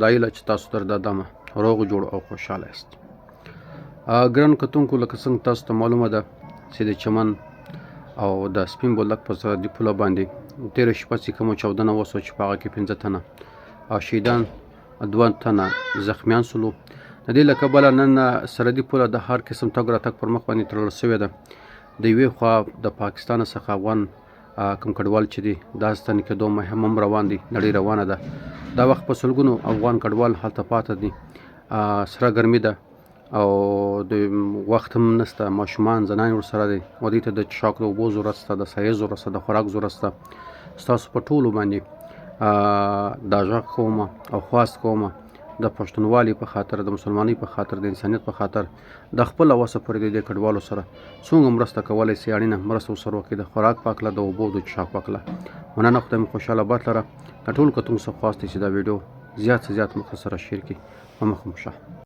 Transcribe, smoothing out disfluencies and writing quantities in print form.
دا هیله چې تاسو تر دا دمه روغ جوړ او خوشحاله یاست. ګران کتونکو، لکه څنګه تاسو ته معلومه ده چې د چمن او د سپین بولدک په سرحدي پوله باندې تېره شپه چې کومه چاودنه وسوه چې په هغه کې 15 تنه شهیدان 2 تنه زخمیان سولو. د دې له کبله نن سرحدي پوله د هر قسم تګ راتګ پر مخ باندې تړل شوې ده. د یوې خوا د پاکستان څخه افغان کوم کډوال چې دي دا ستنې کېدو مهم هم روان دي، نړۍ روانه ده. دا وخت په سلګونو افغان کډوال هلته پاته دي. سره ګرمي ده او د وخت هم نشته، ماشومان زنان ورسره دي. دوی ته د څښاک د اوبو ضرورت شته، د سایې ضرورت شته، د خوراک ضرورت شته. ستاسو په ټولو باندې دا غږ کوم او خواست کوم د پښتونوالي په خاطر، د مسلمانۍ په خاطر، د انسانیت په خاطر د خپل وسه پورې د کډوالو سره څنګه مرسته کولی سي، اړینه مرسته ورسره وکړي، د خوراک پاکله، د اوبو د څښاک پاکله. مننه، خدای مو خوشحاله باد لره. د ټولو کتونکو څخه خواست دی چې دا ویډیو زیات مخ سره شیر کړي. په مخ مو شه.